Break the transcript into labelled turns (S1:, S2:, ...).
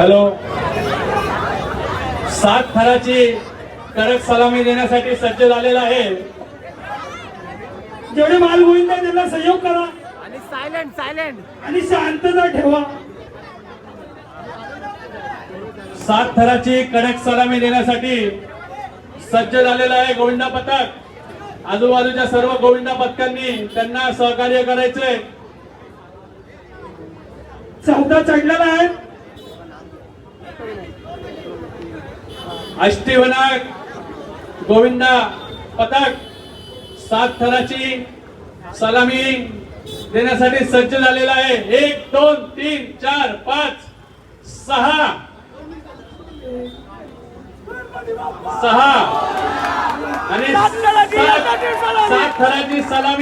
S1: Hello, 7 थराची कडक सलामी देण्यासाठी सज्ज झालेला आहे.
S2: जेवढे माल गोविंद त्यांना सहयोग करा
S3: आणि सायलेंट
S2: आणि शांतता ठेवा.
S1: 7 थराची कडक सलामी देण्यासाठी सज्ज झालेला आहे गोविंदा पथक. आजूबाजूच्या सर्व गोविंदा पथकांनी त्यांना सहकार्य करायचंय.
S2: 14 चढलेला आहे.
S1: अष्टविनायक गोविंदा पथक 7 थराची सलामी देण्यासाठी सज्ज झालेला आहे. 1 2 3 4 5 6 आणि 7 थराची सलामी